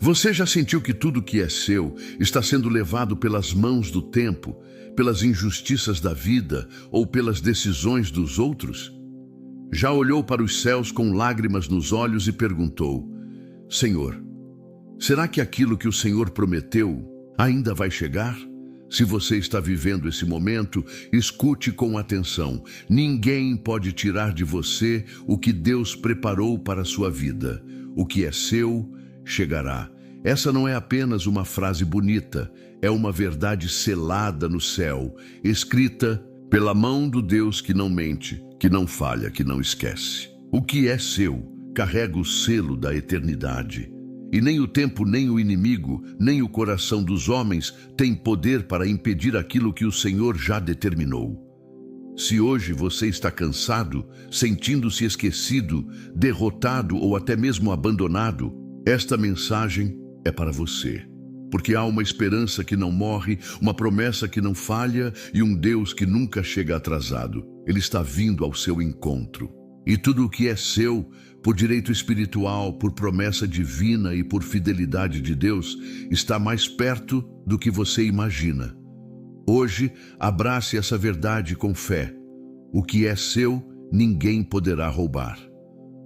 Você já sentiu que tudo que é seu está sendo levado pelas mãos do tempo, pelas injustiças da vida ou pelas decisões dos outros? Já olhou para os céus com lágrimas nos olhos e perguntou: Senhor, será que aquilo que o Senhor prometeu ainda vai chegar? Se você está vivendo esse momento, escute com atenção. Ninguém pode tirar de você o que Deus preparou para a sua vida. O que é seu, chegará. Essa não é apenas uma frase bonita, é uma verdade selada no céu, escrita pela mão do Deus que não mente, que não falha, que não esquece. O que é seu carrega o selo da eternidade. E nem o tempo, nem o inimigo, nem o coração dos homens têm poder para impedir aquilo que o Senhor já determinou. Se hoje você está cansado, sentindo-se esquecido, derrotado ou até mesmo abandonado, esta mensagem é para você. Porque há uma esperança que não morre, uma promessa que não falha e um Deus que nunca chega atrasado. Ele está vindo ao seu encontro. E tudo o que é seu, por direito espiritual, por promessa divina e por fidelidade de Deus, está mais perto do que você imagina. Hoje, abrace essa verdade com fé. O que é seu, ninguém poderá roubar.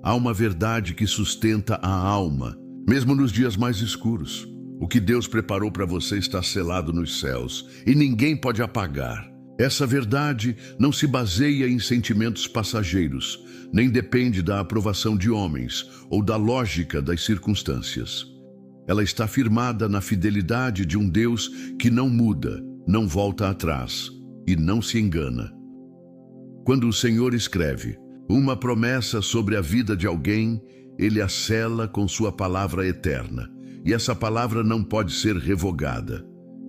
Há uma verdade que sustenta a alma, mesmo nos dias mais escuros. O que Deus preparou para você está selado nos céus e ninguém pode apagar. Essa verdade não se baseia em sentimentos passageiros, nem depende da aprovação de homens ou da lógica das circunstâncias. Ela está firmada na fidelidade de um Deus que não muda, não volta atrás e não se engana. Quando o Senhor escreve uma promessa sobre a vida de alguém, Ele a sela com sua palavra eterna, e essa palavra não pode ser revogada.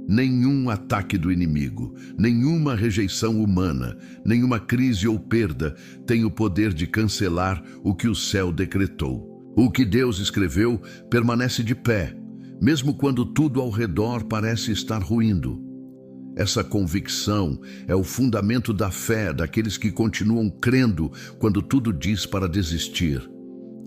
Nenhum ataque do inimigo, nenhuma rejeição humana, nenhuma crise ou perda tem o poder de cancelar o que o céu decretou. O que Deus escreveu permanece de pé, mesmo quando tudo ao redor parece estar ruindo. Essa convicção é o fundamento da fé daqueles que continuam crendo quando tudo diz para desistir.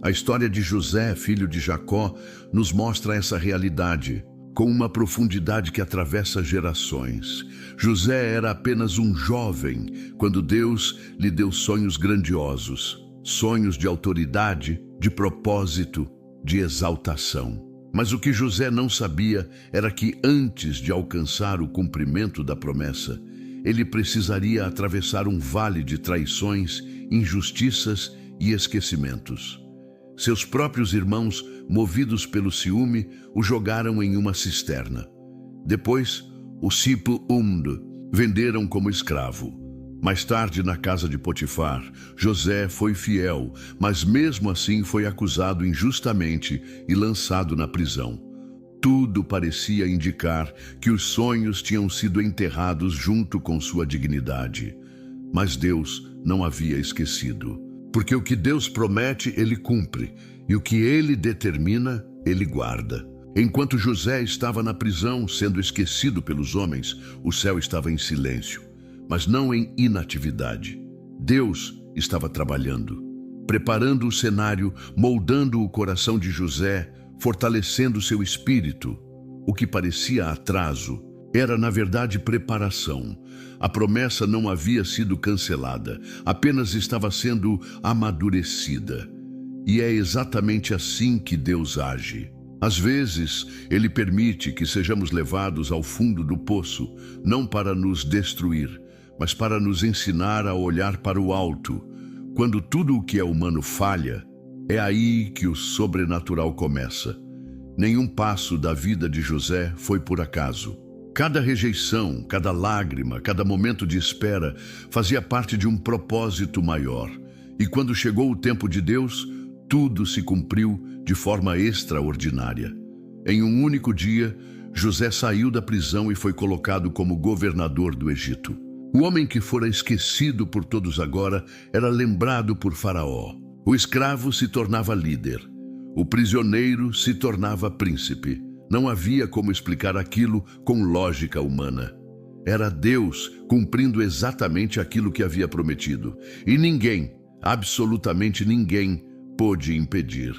A história de José, filho de Jacó, nos mostra essa realidade com uma profundidade que atravessa gerações. José era apenas um jovem quando Deus lhe deu sonhos grandiosos, sonhos de autoridade, de propósito, de exaltação. Mas o que José não sabia era que antes de alcançar o cumprimento da promessa, ele precisaria atravessar um vale de traições, injustiças e esquecimentos. Seus próprios irmãos, movidos pelo ciúme, o jogaram em uma cisterna. Depois, o venderam como escravo. Mais tarde, na casa de Potifar, José foi fiel, mas mesmo assim foi acusado injustamente e lançado na prisão. Tudo parecia indicar que os sonhos tinham sido enterrados junto com sua dignidade. Mas Deus não havia esquecido. Porque o que Deus promete, Ele cumpre, e o que Ele determina, Ele guarda. Enquanto José estava na prisão, sendo esquecido pelos homens, o céu estava em silêncio, mas não em inatividade. Deus estava trabalhando, preparando o cenário, moldando o coração de José, fortalecendo seu espírito. O que parecia atraso era, na verdade, preparação. A promessa não havia sido cancelada, apenas estava sendo amadurecida. E é exatamente assim que Deus age. Às vezes, Ele permite que sejamos levados ao fundo do poço, não para nos destruir, mas para nos ensinar a olhar para o alto. Quando tudo o que é humano falha, é aí que o sobrenatural começa. Nenhum passo da vida de José foi por acaso. Cada rejeição, cada lágrima, cada momento de espera fazia parte de um propósito maior. E quando chegou o tempo de Deus, tudo se cumpriu de forma extraordinária. Em um único dia, José saiu da prisão e foi colocado como governador do Egito. O homem que fora esquecido por todos agora era lembrado por Faraó. O escravo se tornava líder. O prisioneiro se tornava príncipe. Não havia como explicar aquilo com lógica humana. Era Deus cumprindo exatamente aquilo que havia prometido. E ninguém, absolutamente ninguém, pôde impedir.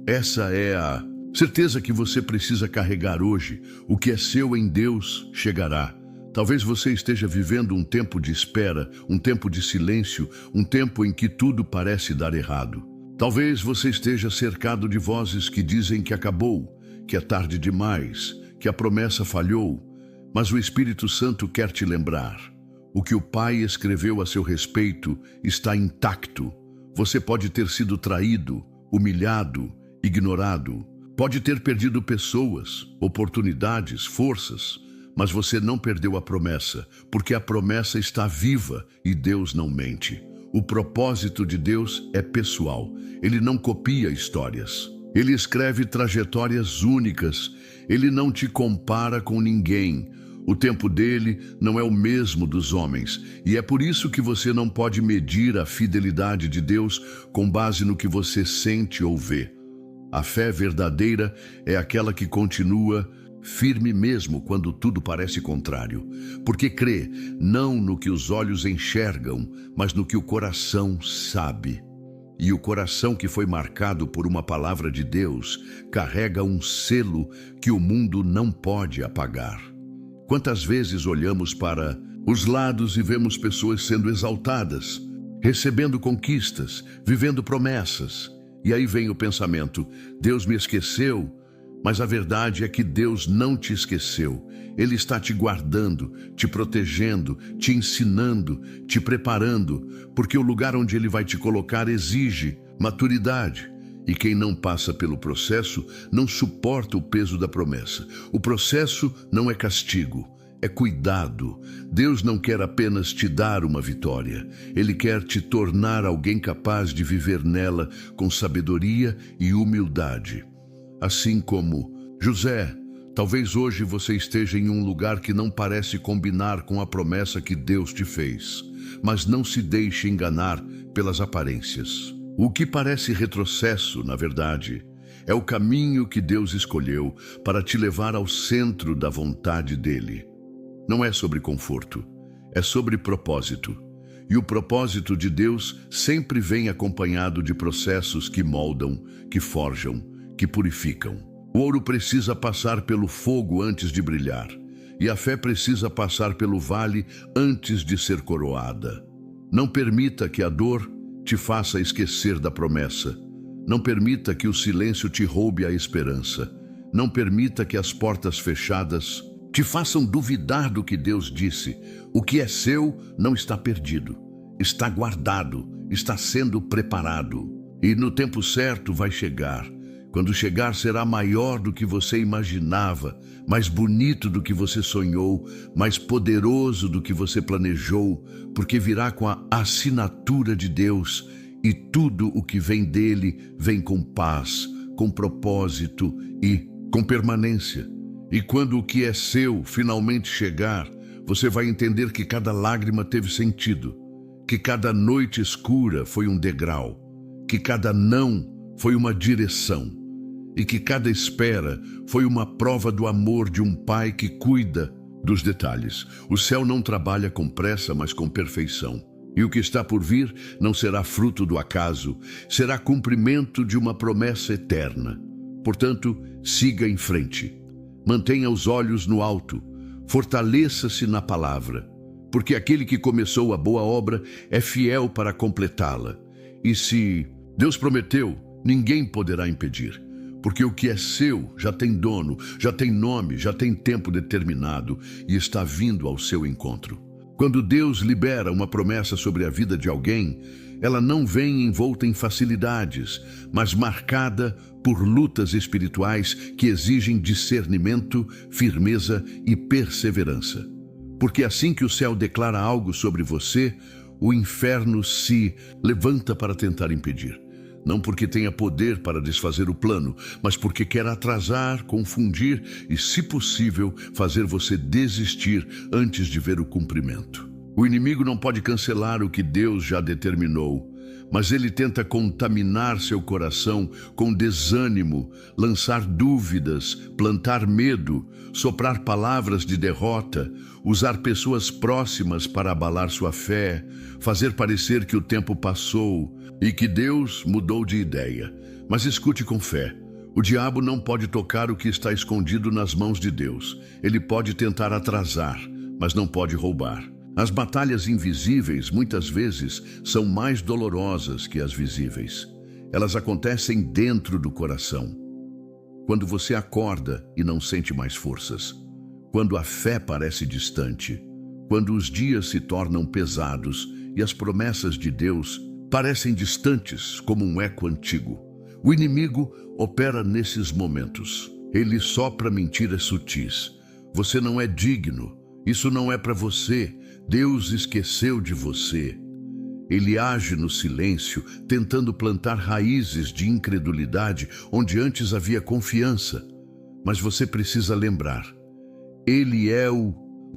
Essa é a Certeza que você precisa carregar hoje. O que é seu em Deus chegará. Talvez você esteja vivendo um tempo de espera, um tempo de silêncio, um tempo em que tudo parece dar errado. Talvez você esteja cercado de vozes que dizem que acabou, que é tarde demais, que a promessa falhou, mas o Espírito Santo quer te lembrar. O que o Pai escreveu a seu respeito está intacto. Você pode ter sido traído, humilhado, ignorado. Pode ter perdido pessoas, oportunidades, forças, mas você não perdeu a promessa, porque a promessa está viva e Deus não mente. O propósito de Deus é pessoal. Ele não copia histórias. Ele escreve trajetórias únicas. Ele não te compara com ninguém. O tempo dele não é o mesmo dos homens, e é por isso que você não pode medir a fidelidade de Deus com base no que você sente ou vê. A fé verdadeira é aquela que continua firme mesmo quando tudo parece contrário, porque crê não no que os olhos enxergam, mas no que o coração sabe. E o coração que foi marcado por uma palavra de Deus carrega um selo que o mundo não pode apagar. Quantas vezes olhamos para os lados e vemos pessoas sendo exaltadas, recebendo conquistas, vivendo promessas. E aí vem o pensamento, Deus me esqueceu, mas a verdade é que Deus não te esqueceu. Ele está te guardando, te protegendo, te ensinando, te preparando, porque o lugar onde Ele vai te colocar exige maturidade. E quem não passa pelo processo não suporta o peso da promessa. O processo não é castigo, é cuidado. Deus não quer apenas te dar uma vitória. Ele quer te tornar alguém capaz de viver nela com sabedoria e humildade. Assim como José, talvez hoje você esteja em um lugar que não parece combinar com a promessa que Deus te fez. Mas não se deixe enganar pelas aparências. O que parece retrocesso, na verdade, é o caminho que Deus escolheu para te levar ao centro da vontade dele. Não é sobre conforto, é sobre propósito. E o propósito de Deus sempre vem acompanhado de processos que moldam, que forjam, que purificam. O ouro precisa passar pelo fogo antes de brilhar, e a fé precisa passar pelo vale antes de ser coroada. Não permita que a dor te faça esquecer da promessa. Não permita que o silêncio te roube a esperança. Não permita que as portas fechadas te façam duvidar do que Deus disse. O que é seu não está perdido. Está guardado, está sendo preparado. E no tempo certo vai chegar. Quando chegar será maior do que você imaginava, mais bonito do que você sonhou, mais poderoso do que você planejou, porque virá com a assinatura de Deus, e tudo o que vem dele vem com paz, com propósito e com permanência. E quando o que é seu finalmente chegar, você vai entender que cada lágrima teve sentido, que cada noite escura foi um degrau, que cada não foi uma direção, e que cada espera foi uma prova do amor de um pai que cuida dos detalhes. O céu não trabalha com pressa, mas com perfeição. E o que está por vir não será fruto do acaso, será cumprimento de uma promessa eterna. Portanto, siga em frente. Mantenha os olhos no alto. Fortaleça-se na palavra, porque aquele que começou a boa obra é fiel para completá-la. E se Deus prometeu, ninguém poderá impedir. Porque o que é seu já tem dono, já tem nome, já tem tempo determinado e está vindo ao seu encontro. Quando Deus libera uma promessa sobre a vida de alguém, ela não vem envolta em facilidades, mas marcada por lutas espirituais que exigem discernimento, firmeza e perseverança. Porque assim que o céu declara algo sobre você, o inferno se levanta para tentar impedir. Não porque tenha poder para desfazer o plano, mas porque quer atrasar, confundir e, se possível, fazer você desistir antes de ver o cumprimento. O inimigo não pode cancelar o que Deus já determinou, mas ele tenta contaminar seu coração com desânimo, lançar dúvidas, plantar medo, soprar palavras de derrota, usar pessoas próximas para abalar sua fé, fazer parecer que o tempo passou e que Deus mudou de ideia. Mas escute com fé. O diabo não pode tocar o que está escondido nas mãos de Deus. Ele pode tentar atrasar, mas não pode roubar. As batalhas invisíveis muitas vezes são mais dolorosas que as visíveis. Elas acontecem dentro do coração. Quando você acorda e não sente mais forças. Quando a fé parece distante. Quando os dias se tornam pesados e as promessas de Deus parecem distantes como um eco antigo. O inimigo opera nesses momentos. Ele sopra mentiras sutis. Você não é digno. Isso não é para você. Deus esqueceu de você. Ele age no silêncio, tentando plantar raízes de incredulidade onde antes havia confiança. Mas você precisa lembrar. Ele é o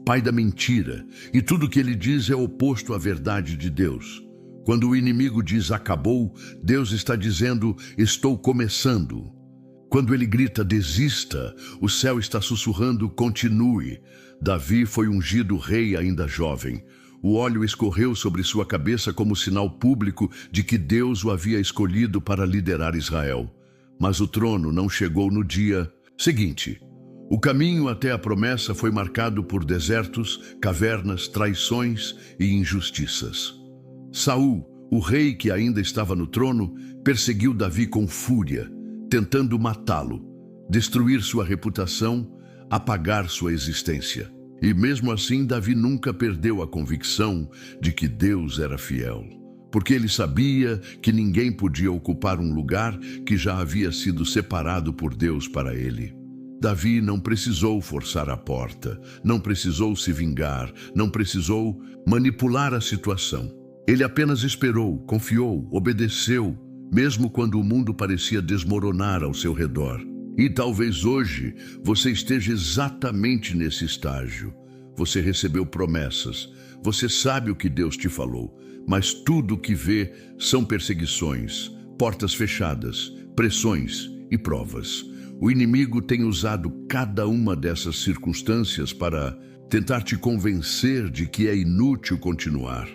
pai da mentira, e tudo que ele diz é oposto à verdade de Deus. Quando o inimigo diz acabou, Deus está dizendo estou começando. Quando ele grita desista, o céu está sussurrando continue. Davi foi ungido rei ainda jovem. O óleo escorreu sobre sua cabeça como sinal público de que Deus o havia escolhido para liderar Israel. Mas o trono não chegou no dia seguinte. O caminho até a promessa foi marcado por desertos, cavernas, traições e injustiças. Saul, o rei que ainda estava no trono, perseguiu Davi com fúria, tentando matá-lo, destruir sua reputação, apagar sua existência. E mesmo assim, Davi nunca perdeu a convicção de que Deus era fiel, porque ele sabia que ninguém podia ocupar um lugar que já havia sido separado por Deus para ele. Davi não precisou forçar a porta, não precisou se vingar, não precisou manipular a situação. Ele apenas esperou, confiou, obedeceu, mesmo quando o mundo parecia desmoronar ao seu redor. E talvez hoje você esteja exatamente nesse estágio. Você recebeu promessas, você sabe o que Deus te falou, mas tudo o que vê são perseguições, portas fechadas, pressões e provas. O inimigo tem usado cada uma dessas circunstâncias para tentar te convencer de que é inútil continuar.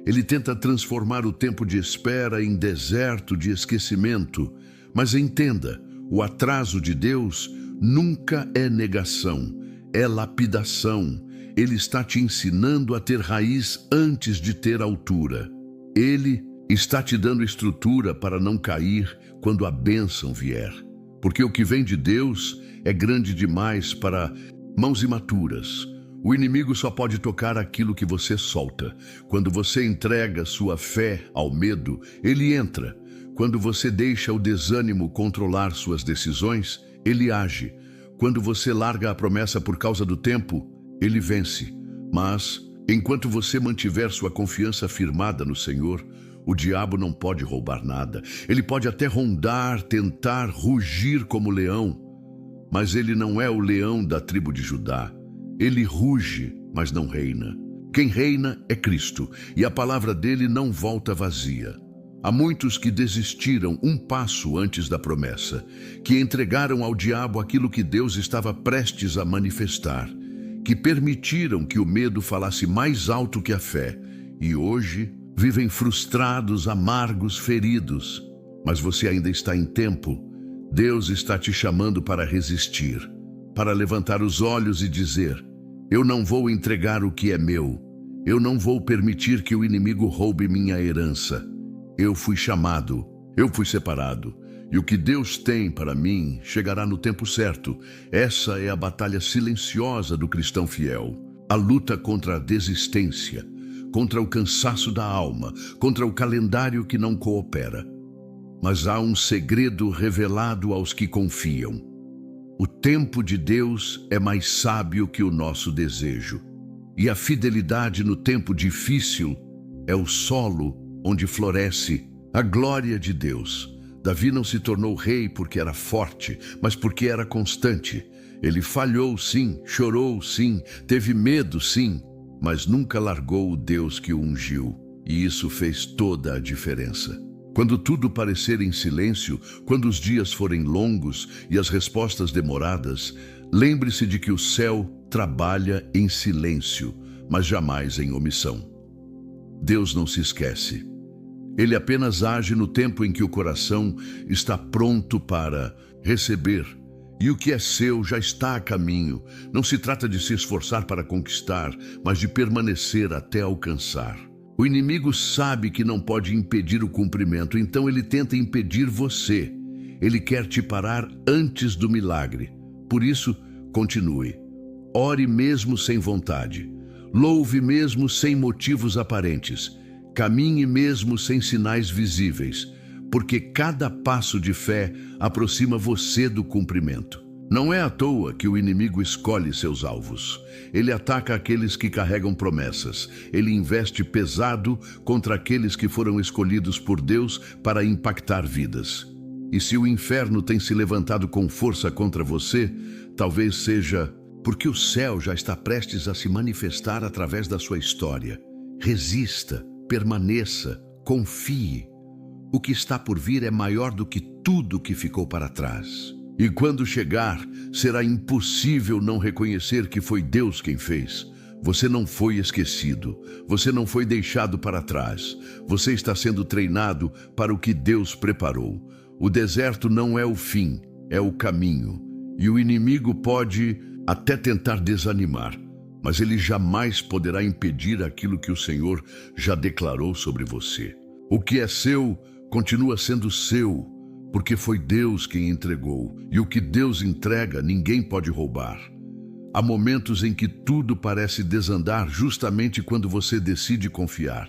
Ele tenta transformar o tempo de espera em deserto de esquecimento. Mas entenda, o atraso de Deus nunca é negação, é lapidação. Ele está te ensinando a ter raiz antes de ter altura. Ele está te dando estrutura para não cair quando a bênção vier. Porque o que vem de Deus é grande demais para mãos imaturas. O inimigo só pode tocar aquilo que você solta. Quando você entrega sua fé ao medo, ele entra. Quando você deixa o desânimo controlar suas decisões, ele age. Quando você larga a promessa por causa do tempo, ele vence. Mas, enquanto você mantiver sua confiança firmada no Senhor, o diabo não pode roubar nada. Ele pode até rondar, tentar rugir como leão, mas ele não é o leão da tribo de Judá. Ele ruge, mas não reina. Quem reina é Cristo, e a palavra dele não volta vazia. Há muitos que desistiram um passo antes da promessa, que entregaram ao diabo aquilo que Deus estava prestes a manifestar, que permitiram que o medo falasse mais alto que a fé, e hoje vivem frustrados, amargos, feridos. Mas você ainda está em tempo. Deus está te chamando para resistir, para levantar os olhos e dizer: eu não vou entregar o que é meu. Eu não vou permitir que o inimigo roube minha herança. Eu fui chamado, eu fui separado, e o que Deus tem para mim chegará no tempo certo. Essa é a batalha silenciosa do cristão fiel. A luta contra a desistência, contra o cansaço da alma, contra o calendário que não coopera. Mas há um segredo revelado aos que confiam. O tempo de Deus é mais sábio que o nosso desejo. E a fidelidade no tempo difícil é o solo onde floresce a glória de Deus. Davi não se tornou rei porque era forte, mas porque era constante. Ele falhou sim, chorou sim, teve medo sim, mas nunca largou o Deus que o ungiu. E isso fez toda a diferença. Quando tudo parecer em silêncio, quando os dias forem longos e as respostas demoradas, lembre-se de que o céu trabalha em silêncio, mas jamais em omissão. Deus não se esquece. Ele apenas age no tempo em que o coração está pronto para receber. E o que é seu já está a caminho. Não se trata de se esforçar para conquistar, mas de permanecer até alcançar. O inimigo sabe que não pode impedir o cumprimento, então ele tenta impedir você. Ele quer te parar antes do milagre. Por isso, continue. Ore mesmo sem vontade. Louve mesmo sem motivos aparentes. Caminhe mesmo sem sinais visíveis, porque cada passo de fé aproxima você do cumprimento. Não é à toa que o inimigo escolhe seus alvos. Ele ataca aqueles que carregam promessas. Ele investe pesado contra aqueles que foram escolhidos por Deus para impactar vidas. E se o inferno tem se levantado com força contra você, talvez seja porque o céu já está prestes a se manifestar através da sua história. Resista, permaneça, confie. O que está por vir é maior do que tudo que ficou para trás. E quando chegar, será impossível não reconhecer que foi Deus quem fez. Você não foi esquecido. Você não foi deixado para trás. Você está sendo treinado para o que Deus preparou. O deserto não é o fim, é o caminho. E o inimigo pode até tentar desanimar, mas ele jamais poderá impedir aquilo que o Senhor já declarou sobre você. O que é seu continua sendo seu, porque foi Deus quem entregou, e o que Deus entrega ninguém pode roubar. Há momentos em que tudo parece desandar justamente quando você decide confiar.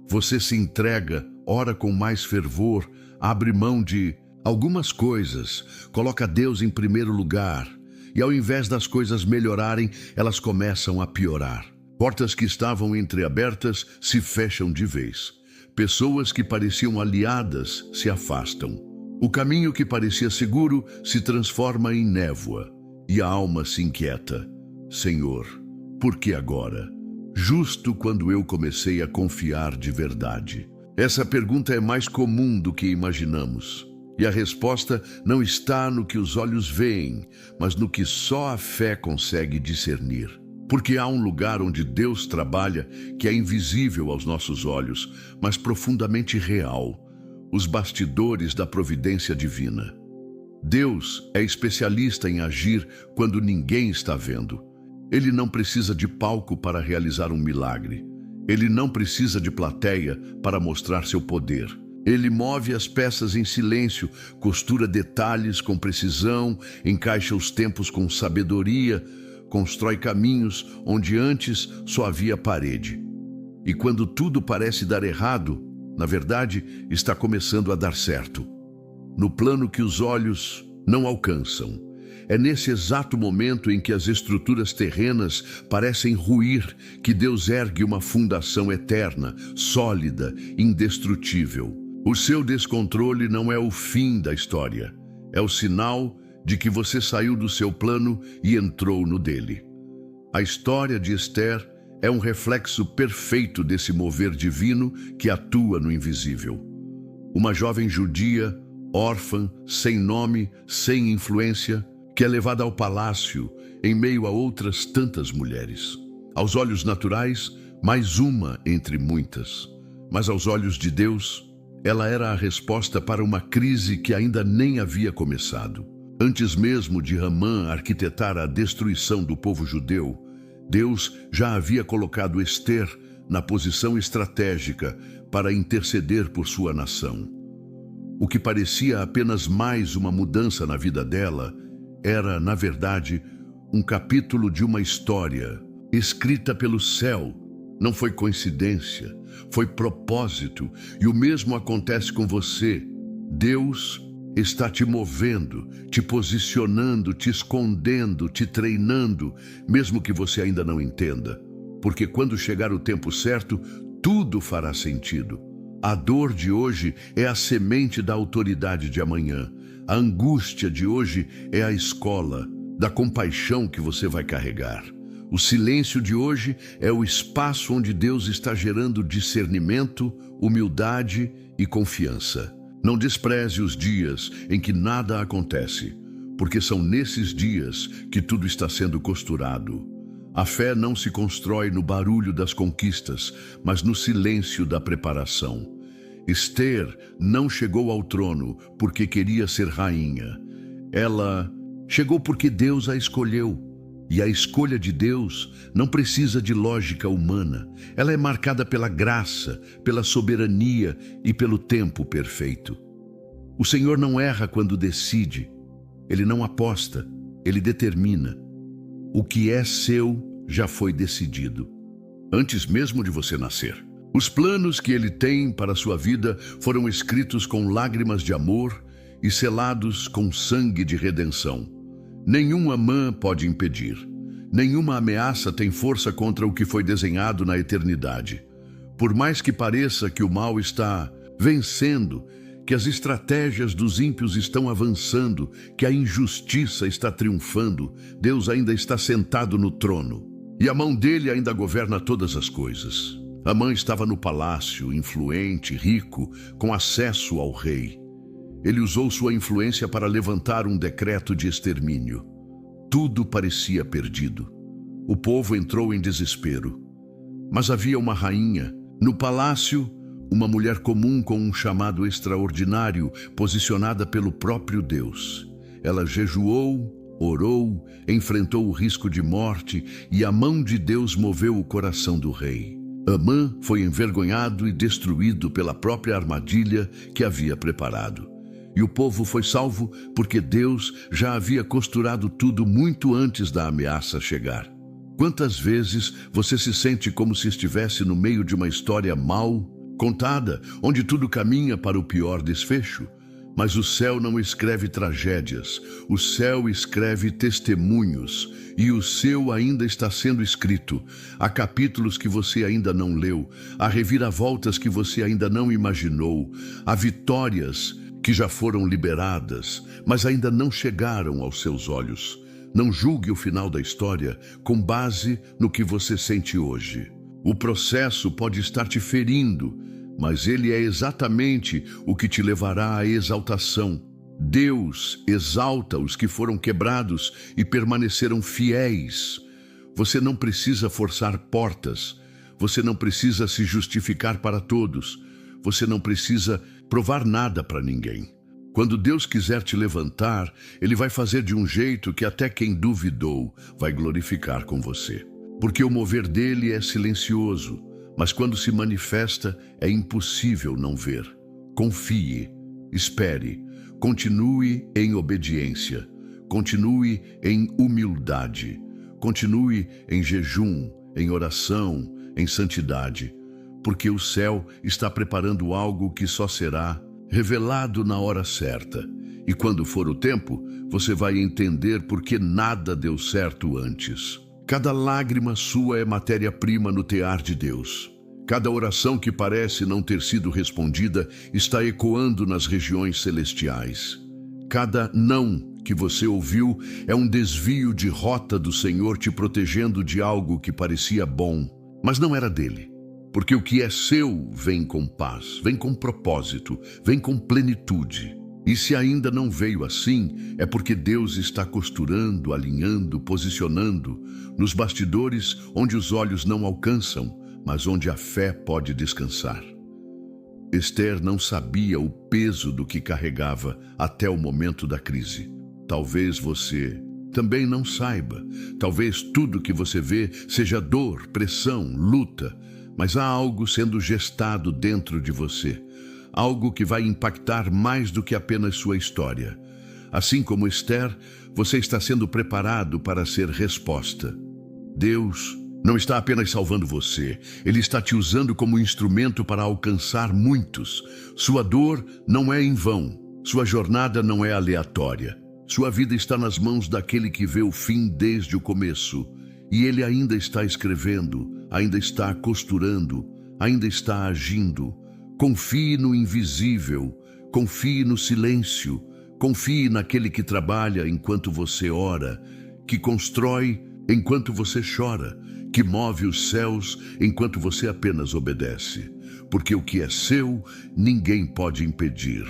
Você se entrega, ora com mais fervor, abre mão de algumas coisas, coloca Deus em primeiro lugar, e ao invés das coisas melhorarem, elas começam a piorar. Portas que estavam entreabertas se fecham de vez. Pessoas que pareciam aliadas se afastam. O caminho que parecia seguro se transforma em névoa, e a alma se inquieta. Senhor, por que agora? Justo quando eu comecei a confiar de verdade. Essa pergunta é mais comum do que imaginamos. E a resposta não está no que os olhos veem, mas no que só a fé consegue discernir. Porque há um lugar onde Deus trabalha que é invisível aos nossos olhos, mas profundamente real. Os bastidores da providência divina. Deus é especialista em agir quando ninguém está vendo. Ele não precisa de palco para realizar um milagre. Ele não precisa de plateia para mostrar seu poder. Ele move as peças em silêncio, costura detalhes com precisão, encaixa os tempos com sabedoria, constrói caminhos onde antes só havia parede. E quando tudo parece dar errado, na verdade, está começando a dar certo. No plano que os olhos não alcançam. É nesse exato momento em que as estruturas terrenas parecem ruir que Deus ergue uma fundação eterna, sólida, indestrutível. O seu descontrole não é o fim da história. É o sinal de que você saiu do seu plano e entrou no dele. A história de Esther é um reflexo perfeito desse mover divino que atua no invisível. Uma jovem judia, órfã, sem nome, sem influência, que é levada ao palácio em meio a outras tantas mulheres. Aos olhos naturais, mais uma entre muitas. Mas aos olhos de Deus, ela era a resposta para uma crise que ainda nem havia começado. Antes mesmo de Hamã arquitetar a destruição do povo judeu, Deus já havia colocado Esther na posição estratégica para interceder por sua nação. O que parecia apenas mais uma mudança na vida dela era, na verdade, um capítulo de uma história escrita pelo céu. Não foi coincidência, foi propósito, e o mesmo acontece com você. Deus está te movendo, te posicionando, te escondendo, te treinando, mesmo que você ainda não entenda. Porque quando chegar o tempo certo, tudo fará sentido. A dor de hoje é a semente da autoridade de amanhã. A angústia de hoje é a escola da compaixão que você vai carregar. O silêncio de hoje é o espaço onde Deus está gerando discernimento, humildade e confiança. Não despreze os dias em que nada acontece, porque são nesses dias que tudo está sendo costurado. A fé não se constrói no barulho das conquistas, mas no silêncio da preparação. Esther não chegou ao trono porque queria ser rainha. Ela chegou porque Deus a escolheu. E a escolha de Deus não precisa de lógica humana. Ela é marcada pela graça, pela soberania e pelo tempo perfeito. O Senhor não erra quando decide. Ele não aposta, ele determina. O que é seu já foi decidido, antes mesmo de você nascer. Os planos que ele tem para a sua vida foram escritos com lágrimas de amor e selados com sangue de redenção. Nenhum amã pode impedir. Nenhuma ameaça tem força contra o que foi desenhado na eternidade. Por mais que pareça que o mal está vencendo, que as estratégias dos ímpios estão avançando, que a injustiça está triunfando, Deus ainda está sentado no trono. E a mão dele ainda governa todas as coisas. Amã estava no palácio, influente, rico, com acesso ao rei. Ele usou sua influência para levantar um decreto de extermínio. Tudo parecia perdido. O povo entrou em desespero. Mas havia uma rainha. No palácio, uma mulher comum com um chamado extraordinário, posicionada pelo próprio Deus. Ela jejuou, orou, enfrentou o risco de morte e a mão de Deus moveu o coração do rei. Amã foi envergonhado e destruído pela própria armadilha que havia preparado. E o povo foi salvo porque Deus já havia costurado tudo muito antes da ameaça chegar. Quantas vezes você se sente como se estivesse no meio de uma história mal contada, onde tudo caminha para o pior desfecho? Mas o céu não escreve tragédias, o céu escreve testemunhos, e o seu ainda está sendo escrito. Há capítulos que você ainda não leu, há reviravoltas que você ainda não imaginou, há vitórias que já foram liberadas, mas ainda não chegaram aos seus olhos. Não julgue o final da história com base no que você sente hoje. O processo pode estar te ferindo, mas ele é exatamente o que te levará à exaltação. Deus exalta os que foram quebrados e permaneceram fiéis. Você não precisa forçar portas. Você não precisa se justificar para todos. Você não precisa provar nada para ninguém. Quando Deus quiser te levantar, Ele vai fazer de um jeito que até quem duvidou vai glorificar com você. Porque o mover dele é silencioso, mas quando se manifesta é impossível não ver. Confie, espere, continue em obediência, continue em humildade, continue em jejum, em oração, em santidade, porque o céu está preparando algo que só será revelado na hora certa. E quando for o tempo, você vai entender por que nada deu certo antes. Cada lágrima sua é matéria-prima no tear de Deus. Cada oração que parece não ter sido respondida está ecoando nas regiões celestiais. Cada não que você ouviu é um desvio de rota do Senhor te protegendo de algo que parecia bom, mas não era dele. Porque o que é seu vem com paz, vem com propósito, vem com plenitude. E se ainda não veio assim, é porque Deus está costurando, alinhando, posicionando nos bastidores onde os olhos não alcançam, mas onde a fé pode descansar. Esther não sabia o peso do que carregava até o momento da crise. Talvez você também não saiba. Talvez tudo que você vê seja dor, pressão, luta, mas há algo sendo gestado dentro de você. Algo que vai impactar mais do que apenas sua história. Assim como Esther, você está sendo preparado para ser resposta. Deus não está apenas salvando você, Ele está te usando como instrumento para alcançar muitos. Sua dor não é em vão, sua jornada não é aleatória. Sua vida está nas mãos daquele que vê o fim desde o começo. E Ele ainda está escrevendo, ainda está costurando, ainda está agindo. Confie no invisível, confie no silêncio, confie naquele que trabalha enquanto você ora, que constrói enquanto você chora, que move os céus enquanto você apenas obedece. Porque o que é seu, ninguém pode impedir.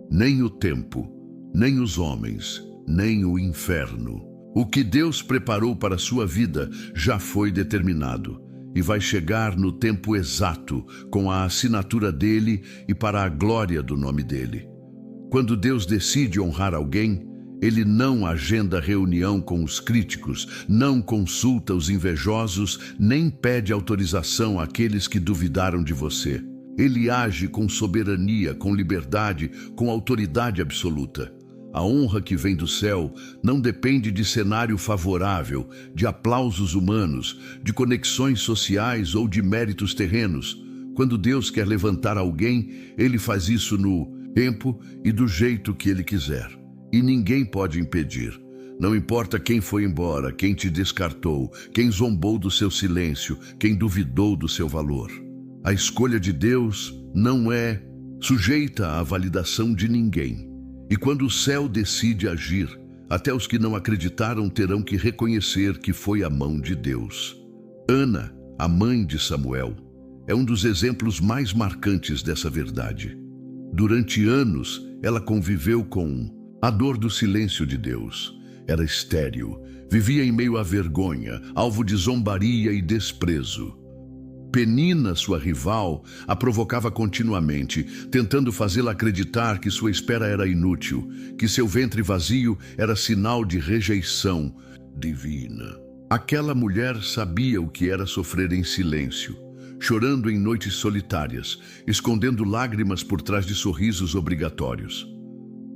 Nem o tempo, nem os homens, nem o inferno. O que Deus preparou para a sua vida já foi determinado e vai chegar no tempo exato com a assinatura dele e para a glória do nome dele. Quando Deus decide honrar alguém, Ele não agenda reunião com os críticos, não consulta os invejosos, nem pede autorização àqueles que duvidaram de você. Ele age com soberania, com liberdade, com autoridade absoluta. A honra que vem do céu não depende de cenário favorável, de aplausos humanos, de conexões sociais ou de méritos terrenos. Quando Deus quer levantar alguém, Ele faz isso no tempo e do jeito que Ele quiser. E ninguém pode impedir. Não importa quem foi embora, quem te descartou, quem zombou do seu silêncio, quem duvidou do seu valor. A escolha de Deus não é sujeita à validação de ninguém. E quando o céu decide agir, até os que não acreditaram terão que reconhecer que foi a mão de Deus. Ana, a mãe de Samuel, é um dos exemplos mais marcantes dessa verdade. Durante anos, ela conviveu com a dor do silêncio de Deus. Era estéril, vivia em meio à vergonha, alvo de zombaria e desprezo. Penina, sua rival, a provocava continuamente, tentando fazê-la acreditar que sua espera era inútil, que seu ventre vazio era sinal de rejeição divina. Aquela mulher sabia o que era sofrer em silêncio, chorando em noites solitárias, escondendo lágrimas por trás de sorrisos obrigatórios.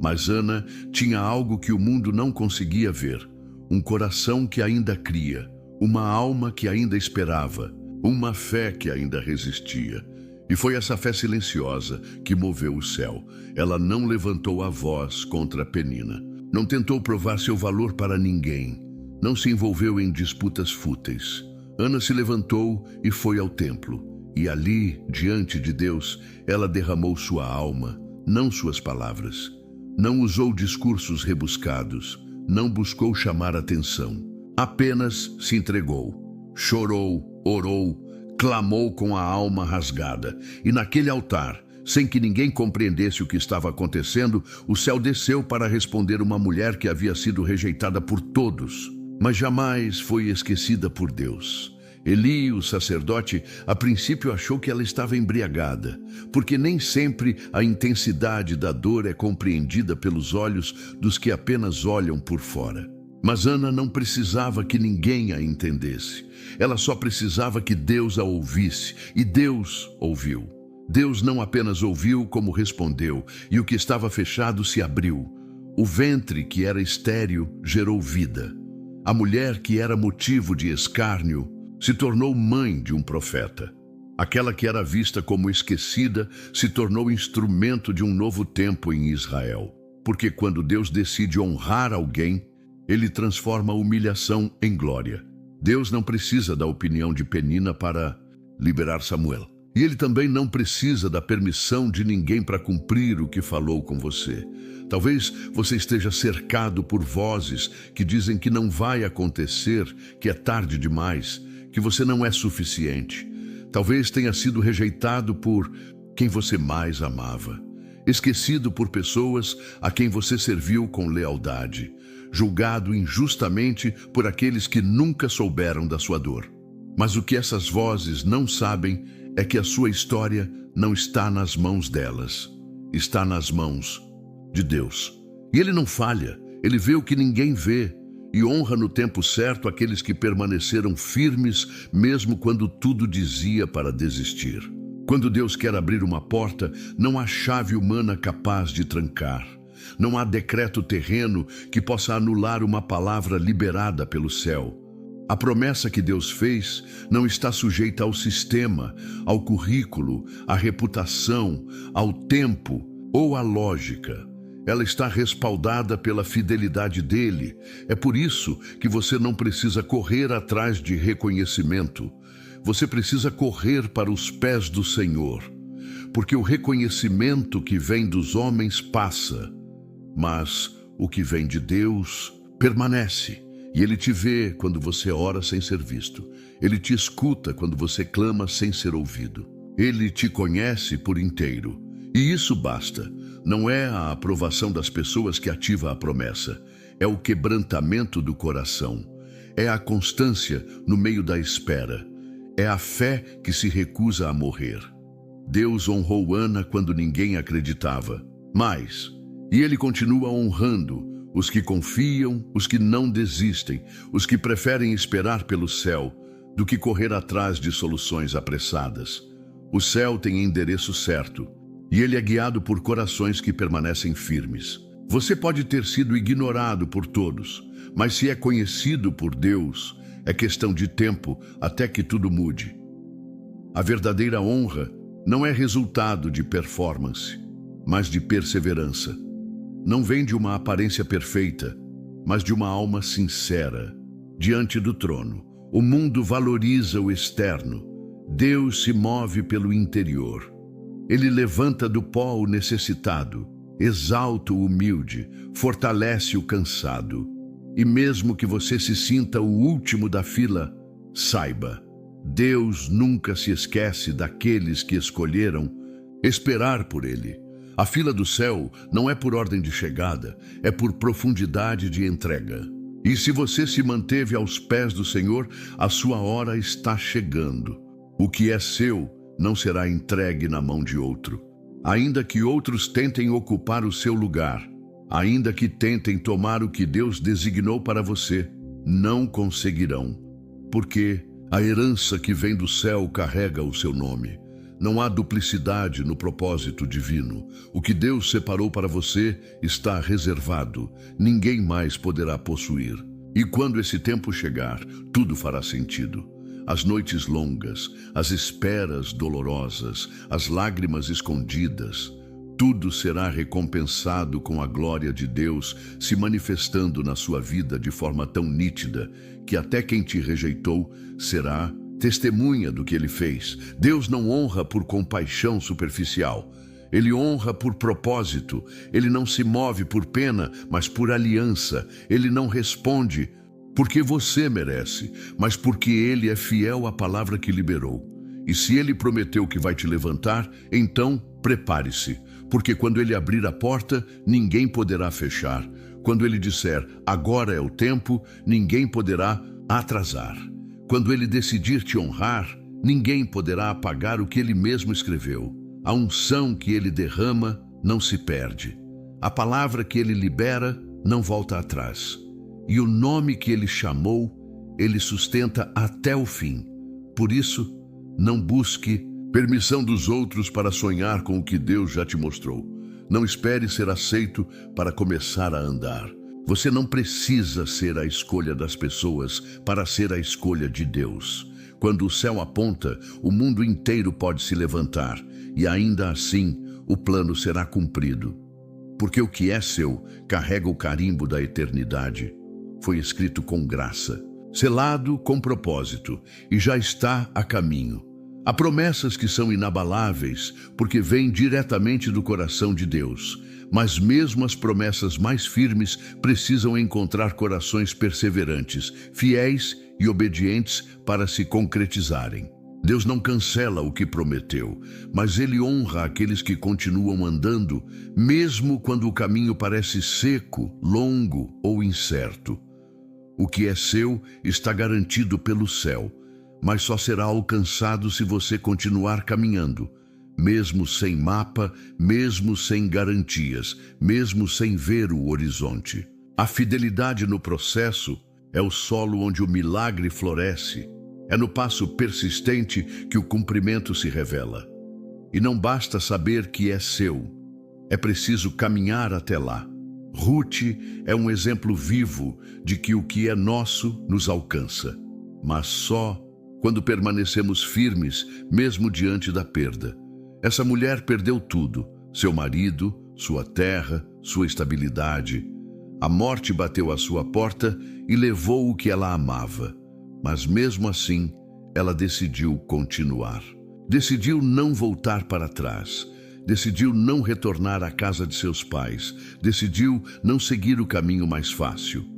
Mas Ana tinha algo que o mundo não conseguia ver, um coração que ainda cria, uma alma que ainda esperava, uma fé que ainda resistia. E foi essa fé silenciosa que moveu o céu. Ela não levantou a voz contra Penina. Não tentou provar seu valor para ninguém. Não se envolveu em disputas fúteis. Ana se levantou e foi ao templo. E ali, diante de Deus, ela derramou sua alma, não suas palavras. Não usou discursos rebuscados. Não buscou chamar atenção. Apenas se entregou. Chorou, orou, clamou com a alma rasgada. E naquele altar, sem que ninguém compreendesse o que estava acontecendo, o céu desceu para responder uma mulher que havia sido rejeitada por todos, mas jamais foi esquecida por Deus. Eli, o sacerdote, a princípio achou que ela estava embriagada, porque nem sempre a intensidade da dor é compreendida pelos olhos dos que apenas olham por fora. Mas Ana não precisava que ninguém a entendesse. Ela só precisava que Deus a ouvisse, e Deus ouviu. Deus não apenas ouviu, como respondeu, e o que estava fechado se abriu. O ventre que era estéril gerou vida. A mulher que era motivo de escárnio se tornou mãe de um profeta. Aquela que era vista como esquecida se tornou instrumento de um novo tempo em Israel. Porque quando Deus decide honrar alguém, Ele transforma a humilhação em glória. Deus não precisa da opinião de Penina para liberar Samuel. E Ele também não precisa da permissão de ninguém para cumprir o que falou com você. Talvez você esteja cercado por vozes que dizem que não vai acontecer, que é tarde demais, que você não é suficiente. Talvez tenha sido rejeitado por quem você mais amava, esquecido por pessoas a quem você serviu com lealdade, julgado injustamente por aqueles que nunca souberam da sua dor. Mas o que essas vozes não sabem é que a sua história não está nas mãos delas, está nas mãos de Deus. E Ele não falha, Ele vê o que ninguém vê e honra no tempo certo aqueles que permaneceram firmes mesmo quando tudo dizia para desistir. Quando Deus quer abrir uma porta, não há chave humana capaz de trancar. Não há decreto terreno que possa anular uma palavra liberada pelo céu. A promessa que Deus fez não está sujeita ao sistema, ao currículo, à reputação, ao tempo ou à lógica. Ela está respaldada pela fidelidade dele. É por isso que você não precisa correr atrás de reconhecimento. Você precisa correr para os pés do Senhor, porque o reconhecimento que vem dos homens passa, mas o que vem de Deus permanece. E Ele te vê quando você ora sem ser visto. Ele te escuta quando você clama sem ser ouvido. Ele te conhece por inteiro. E isso basta. Não é a aprovação das pessoas que ativa a promessa. É o quebrantamento do coração. É a constância no meio da espera. É a fé que se recusa a morrer. Deus honrou Ana quando ninguém acreditava. E Ele continua honrando os que confiam, os que não desistem, os que preferem esperar pelo céu do que correr atrás de soluções apressadas. O céu tem endereço certo e ele é guiado por corações que permanecem firmes. Você pode ter sido ignorado por todos, mas se é conhecido por Deus, é questão de tempo até que tudo mude. A verdadeira honra não é resultado de performance, mas de perseverança. Não vem de uma aparência perfeita, mas de uma alma sincera. Diante do trono, o mundo valoriza o externo. Deus se move pelo interior. Ele levanta do pó o necessitado, exalta o humilde, fortalece o cansado. E mesmo que você se sinta o último da fila, saiba, Deus nunca se esquece daqueles que escolheram esperar por Ele. A fila do céu não é por ordem de chegada, é por profundidade de entrega. E se você se manteve aos pés do Senhor, a sua hora está chegando. O que é seu não será entregue na mão de outro. Ainda que outros tentem ocupar o seu lugar, ainda que tentem tomar o que Deus designou para você, não conseguirão. Porque a herança que vem do céu carrega o seu nome. Não há duplicidade no propósito divino. O que Deus separou para você está reservado. Ninguém mais poderá possuir. E quando esse tempo chegar, tudo fará sentido. As noites longas, as esperas dolorosas, as lágrimas escondidas, tudo será recompensado com a glória de Deus se manifestando na sua vida de forma tão nítida que até quem te rejeitou será testemunha do que ele fez. Deus não honra por compaixão superficial. Ele honra por propósito. Ele não se move por pena, mas por aliança. Ele não responde porque você merece, mas porque ele é fiel à palavra que liberou. E se ele prometeu que vai te levantar, então prepare-se, porque quando ele abrir a porta, ninguém poderá fechar. Quando ele disser, agora é o tempo, ninguém poderá atrasar. Quando ele decidir te honrar, ninguém poderá apagar o que ele mesmo escreveu. A unção que ele derrama não se perde. A palavra que ele libera não volta atrás. E o nome que ele chamou, ele sustenta até o fim. Por isso, não busque permissão dos outros para sonhar com o que Deus já te mostrou. Não espere ser aceito para começar a andar. Você não precisa ser a escolha das pessoas para ser a escolha de Deus. Quando o céu aponta, o mundo inteiro pode se levantar, e ainda assim o plano será cumprido. Porque o que é seu carrega o carimbo da eternidade. Foi escrito com graça, selado com propósito, e já está a caminho. Há promessas que são inabaláveis, porque vêm diretamente do coração de Deus. Mas mesmo as promessas mais firmes precisam encontrar corações perseverantes, fiéis e obedientes para se concretizarem. Deus não cancela o que prometeu, mas Ele honra aqueles que continuam andando, mesmo quando o caminho parece seco, longo ou incerto. O que é seu está garantido pelo céu, mas só será alcançado se você continuar caminhando. Mesmo sem mapa, mesmo sem garantias, mesmo sem ver o horizonte. A fidelidade no processo é o solo onde o milagre floresce. É no passo persistente que o cumprimento se revela. E não basta saber que é seu, é preciso caminhar até lá. Ruth é um exemplo vivo de que o que é nosso nos alcança, mas só quando permanecemos firmes, mesmo diante da perda. Essa mulher perdeu tudo, seu marido, sua terra, sua estabilidade. A morte bateu à sua porta e levou o que ela amava. Mas mesmo assim, ela decidiu continuar. Decidiu não voltar para trás. Decidiu não retornar à casa de seus pais. Decidiu não seguir o caminho mais fácil.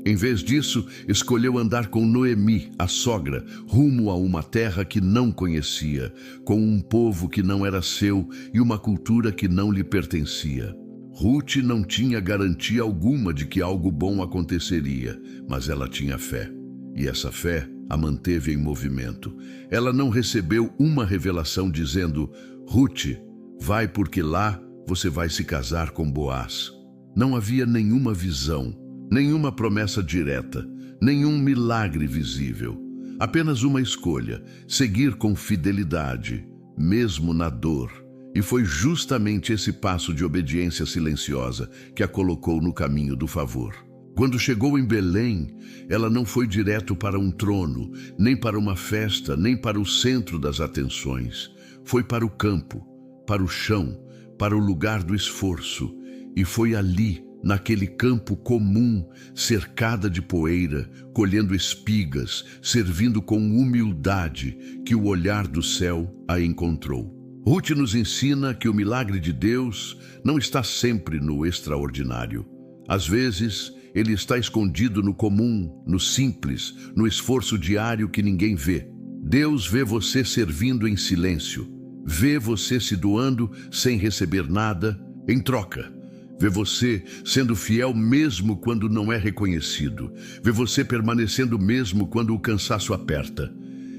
Em vez disso, escolheu andar com Noemi, a sogra, rumo a uma terra que não conhecia, com um povo que não era seu e uma cultura que não lhe pertencia. Ruth não tinha garantia alguma de que algo bom aconteceria, mas ela tinha fé. E essa fé a manteve em movimento. Ela não recebeu uma revelação dizendo, Ruth, vai porque lá você vai se casar com Boaz. Não havia nenhuma visão, nenhuma promessa direta, nenhum milagre visível. Apenas uma escolha: seguir com fidelidade, mesmo na dor. E foi justamente esse passo de obediência silenciosa que a colocou no caminho do favor. Quando chegou em Belém, ela não foi direto para um trono, nem para uma festa, nem para o centro das atenções. Foi para o campo, para o chão, para o lugar do esforço. E foi ali, naquele campo comum, cercada de poeira, colhendo espigas, servindo com humildade, que o olhar do céu a encontrou. Ruth nos ensina que o milagre de Deus não está sempre no extraordinário. Às vezes, ele está escondido no comum, no simples, no esforço diário que ninguém vê. Deus vê você servindo em silêncio, vê você se doando sem receber nada em troca. Vê você sendo fiel mesmo quando não é reconhecido. Vê você permanecendo mesmo quando o cansaço aperta.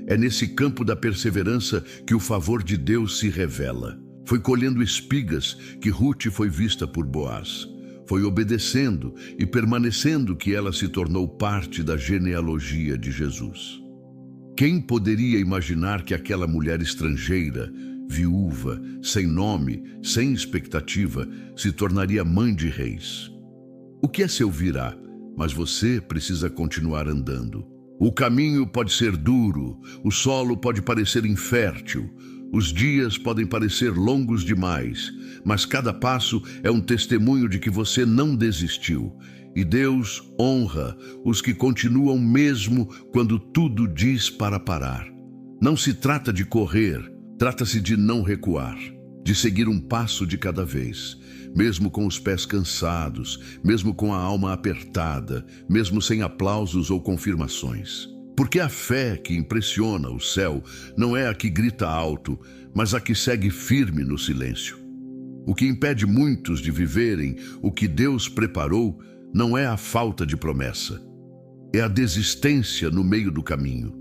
É nesse campo da perseverança que o favor de Deus se revela. Foi colhendo espigas que Ruth foi vista por Boaz. Foi obedecendo e permanecendo que ela se tornou parte da genealogia de Jesus. Quem poderia imaginar que aquela mulher estrangeira, viúva, sem nome, sem expectativa, se tornaria mãe de reis? O que é seu virá, mas você precisa continuar andando. O caminho pode ser duro, o solo pode parecer infértil, os dias podem parecer longos demais, mas cada passo é um testemunho de que você não desistiu. E Deus honra os que continuam mesmo quando tudo diz para parar. Não se trata de correr, trata-se de não recuar, de seguir um passo de cada vez, mesmo com os pés cansados, mesmo com a alma apertada, mesmo sem aplausos ou confirmações. Porque a fé que impressiona o céu não é a que grita alto, mas a que segue firme no silêncio. O que impede muitos de viverem o que Deus preparou não é a falta de promessa, é a desistência no meio do caminho,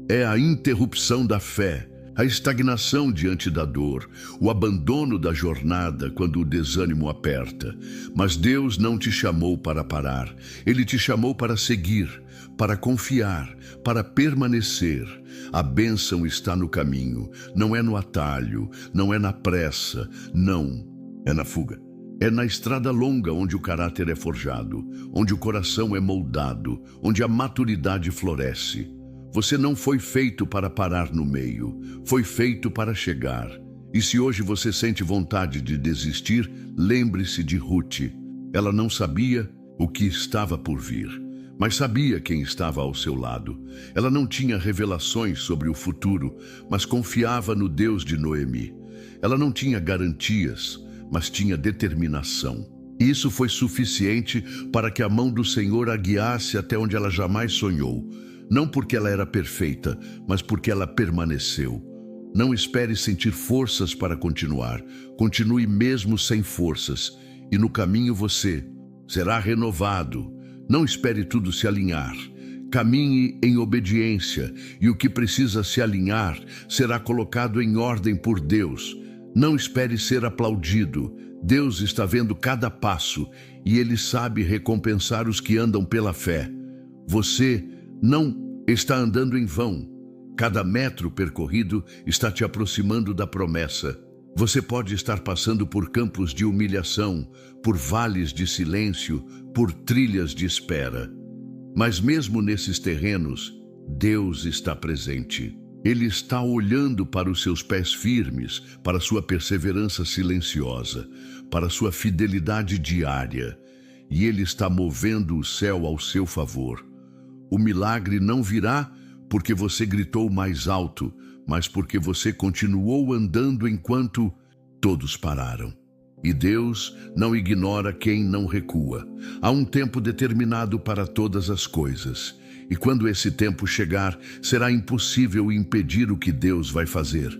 é a interrupção da fé, a estagnação diante da dor, o abandono da jornada quando o desânimo aperta. Mas Deus não te chamou para parar, Ele te chamou para seguir, para confiar, para permanecer. A bênção está no caminho, não é no atalho, não é na pressa, não, é na fuga. É na estrada longa onde o caráter é forjado, onde o coração é moldado, onde a maturidade floresce. Você não foi feito para parar no meio, foi feito para chegar. E se hoje você sente vontade de desistir, lembre-se de Ruth. Ela não sabia o que estava por vir, mas sabia quem estava ao seu lado. Ela não tinha revelações sobre o futuro, mas confiava no Deus de Noemi. Ela não tinha garantias, mas tinha determinação. Isso foi suficiente para que a mão do Senhor a guiasse até onde ela jamais sonhou. Não porque ela era perfeita, mas porque ela permaneceu. Não espere sentir forças para continuar. Continue mesmo sem forças. E no caminho você será renovado. Não espere tudo se alinhar. Caminhe em obediência, e o que precisa se alinhar será colocado em ordem por Deus. Não espere ser aplaudido. Deus está vendo cada passo, e Ele sabe recompensar os que andam pela fé. Você não está andando em vão. Cada metro percorrido está te aproximando da promessa. Você pode estar passando por campos de humilhação, por vales de silêncio, por trilhas de espera. Mas mesmo nesses terrenos, Deus está presente. Ele está olhando para os seus pés firmes, para sua perseverança silenciosa, para sua fidelidade diária. E Ele está movendo o céu ao seu favor. O milagre não virá porque você gritou mais alto, mas porque você continuou andando enquanto todos pararam. E Deus não ignora quem não recua. Há um tempo determinado para todas as coisas. E quando esse tempo chegar, será impossível impedir o que Deus vai fazer.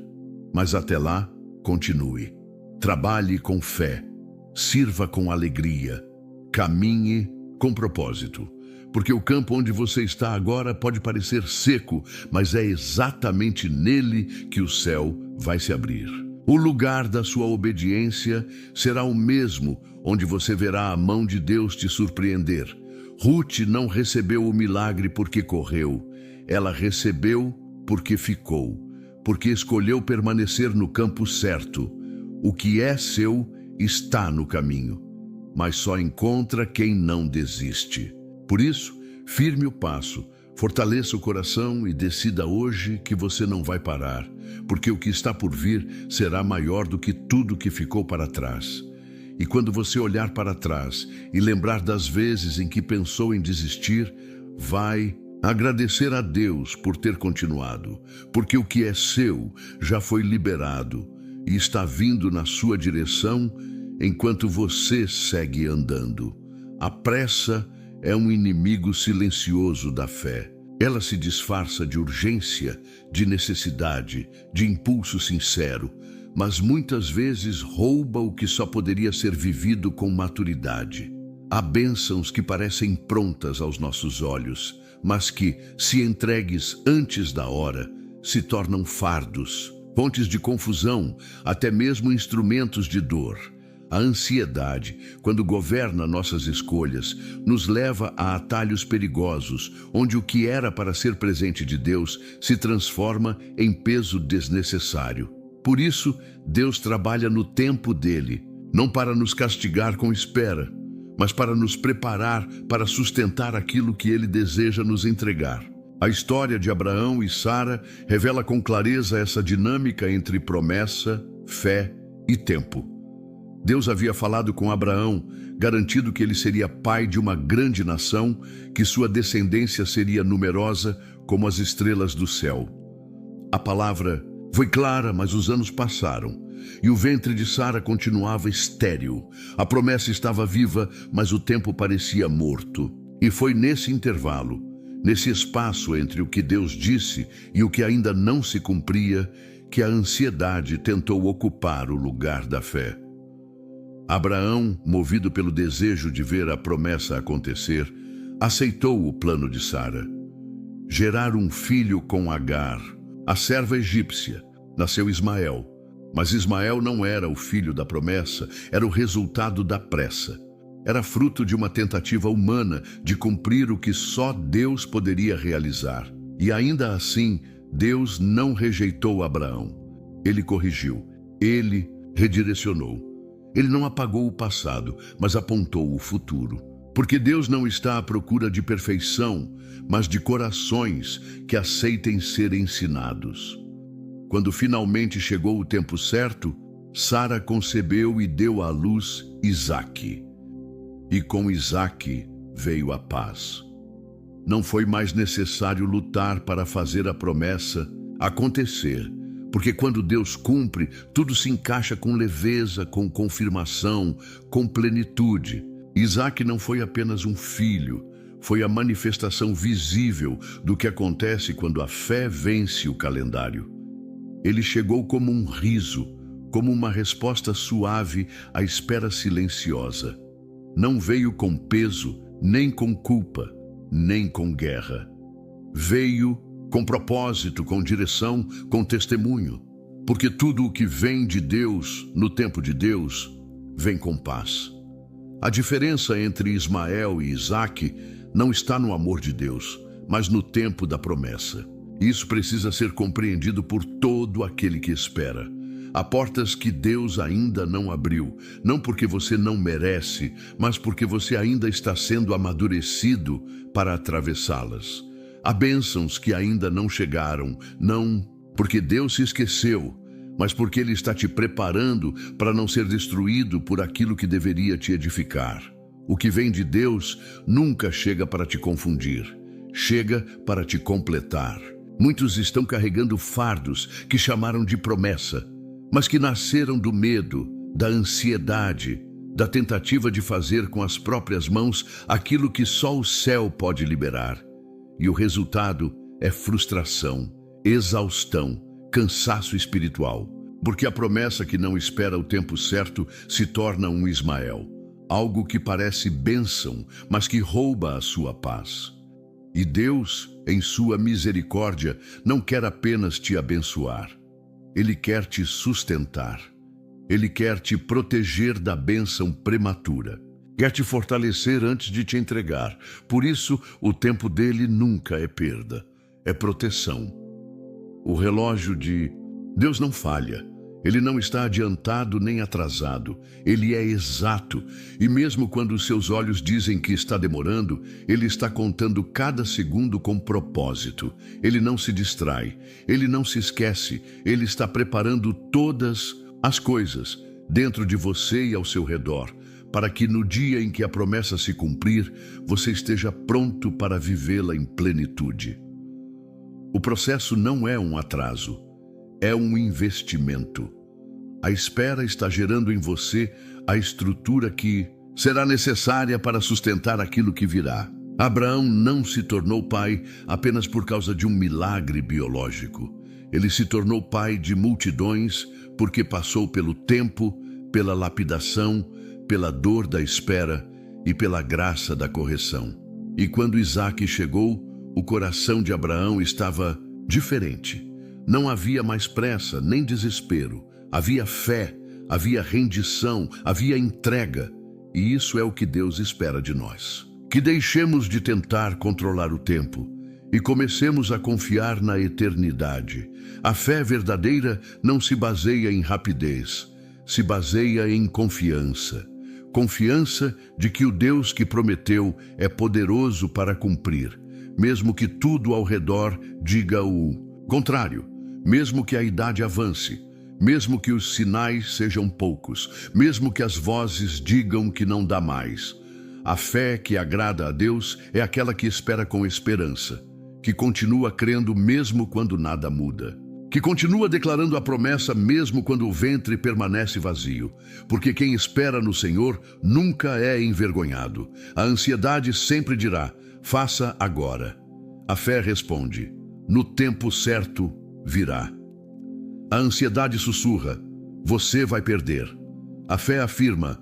Mas até lá, continue. Trabalhe com fé. Sirva com alegria. Caminhe com propósito. Porque o campo onde você está agora pode parecer seco, mas é exatamente nele que o céu vai se abrir. O lugar da sua obediência será o mesmo onde você verá a mão de Deus te surpreender. Ruth não recebeu o milagre porque correu. Ela recebeu porque ficou, porque escolheu permanecer no campo certo. O que é seu está no caminho, mas só encontra quem não desiste. Por isso, firme o passo, fortaleça o coração e decida hoje que você não vai parar, porque o que está por vir será maior do que tudo que ficou para trás. E quando você olhar para trás e lembrar das vezes em que pensou em desistir, vai agradecer a Deus por ter continuado, porque o que é seu já foi liberado e está vindo na sua direção enquanto você segue andando. A pressa é um inimigo silencioso da fé. Ela se disfarça de urgência, de necessidade, de impulso sincero, mas muitas vezes rouba o que só poderia ser vivido com maturidade. Há bênçãos que parecem prontas aos nossos olhos, mas que, se entregues antes da hora, se tornam fardos, fontes de confusão, até mesmo instrumentos de dor. A ansiedade, quando governa nossas escolhas, nos leva a atalhos perigosos, onde o que era para ser presente de Deus se transforma em peso desnecessário. Por isso, Deus trabalha no tempo dele, não para nos castigar com espera, mas para nos preparar para sustentar aquilo que ele deseja nos entregar. A história de Abraão e Sara revela com clareza essa dinâmica entre promessa, fé e tempo. Deus havia falado com Abraão, garantido que ele seria pai de uma grande nação, que sua descendência seria numerosa como as estrelas do céu. A palavra foi clara, mas os anos passaram, e o ventre de Sara continuava estéril. A promessa estava viva, mas o tempo parecia morto. E foi nesse intervalo, nesse espaço entre o que Deus disse e o que ainda não se cumpria, que a ansiedade tentou ocupar o lugar da fé. Abraão, movido pelo desejo de ver a promessa acontecer, aceitou o plano de Sara. Gerar um filho com Agar, a serva egípcia, nasceu Ismael. Mas Ismael não era o filho da promessa, era o resultado da pressa. Era fruto de uma tentativa humana de cumprir o que só Deus poderia realizar. E ainda assim, Deus não rejeitou Abraão. Ele corrigiu, ele redirecionou. Ele não apagou o passado, mas apontou o futuro. Porque Deus não está à procura de perfeição, mas de corações que aceitem ser ensinados. Quando finalmente chegou o tempo certo, Sara concebeu e deu à luz Isaque. E com Isaque veio a paz. Não foi mais necessário lutar para fazer a promessa acontecer, porque quando Deus cumpre, tudo se encaixa com leveza, com confirmação, com plenitude. Isaque não foi apenas um filho, foi a manifestação visível do que acontece quando a fé vence o calendário. Ele chegou como um riso, como uma resposta suave à espera silenciosa. Não veio com peso, nem com culpa, nem com guerra. Veio com propósito, com direção, com testemunho. Porque tudo o que vem de Deus, no tempo de Deus, vem com paz. A diferença entre Ismael e Isaque não está no amor de Deus, mas no tempo da promessa. Isso precisa ser compreendido por todo aquele que espera. Há portas que Deus ainda não abriu, não porque você não merece, mas porque você ainda está sendo amadurecido para atravessá-las. Há bênçãos que ainda não chegaram, não porque Deus se esqueceu, mas porque Ele está te preparando para não ser destruído por aquilo que deveria te edificar. O que vem de Deus nunca chega para te confundir, chega para te completar. Muitos estão carregando fardos que chamaram de promessa, mas que nasceram do medo, da ansiedade, da tentativa de fazer com as próprias mãos aquilo que só o céu pode liberar. E o resultado é frustração, exaustão, cansaço espiritual, porque a promessa que não espera o tempo certo se torna um Ismael, algo que parece bênção, mas que rouba a sua paz. E Deus, em sua misericórdia, não quer apenas te abençoar. Ele quer te sustentar. Ele quer te proteger da bênção prematura. Quer te fortalecer antes de te entregar. Por isso, o tempo dele nunca é perda, é proteção. O relógio de Deus não falha. Ele não está adiantado nem atrasado. Ele é exato. E mesmo quando os seus olhos dizem que está demorando, ele está contando cada segundo com propósito. Ele não se distrai. Ele não se esquece. Ele está preparando todas as coisas dentro de você e ao seu redor, para que no dia em que a promessa se cumprir, você esteja pronto para vivê-la em plenitude. O processo não é um atraso, é um investimento. A espera está gerando em você a estrutura que será necessária para sustentar aquilo que virá. Abraão não se tornou pai apenas por causa de um milagre biológico. Ele se tornou pai de multidões porque passou pelo tempo, pela lapidação, pela dor da espera e pela graça da correção. E quando Isaque chegou, o coração de Abraão estava diferente. Não havia mais pressa nem desespero. Havia fé, havia rendição, havia entrega. E isso é o que Deus espera de nós. Que deixemos de tentar controlar o tempo e comecemos a confiar na eternidade. A fé verdadeira não se baseia em rapidez, se baseia em confiança. Confiança de que o Deus que prometeu é poderoso para cumprir, mesmo que tudo ao redor diga o contrário, mesmo que a idade avance, mesmo que os sinais sejam poucos, mesmo que as vozes digam que não dá mais. A fé que agrada a Deus é aquela que espera com esperança, que continua crendo mesmo quando nada muda, que continua declarando a promessa mesmo quando o ventre permanece vazio, porque quem espera no Senhor nunca é envergonhado. A ansiedade sempre dirá: faça agora. A fé responde: no tempo certo virá. A ansiedade sussurra: você vai perder. A fé afirma: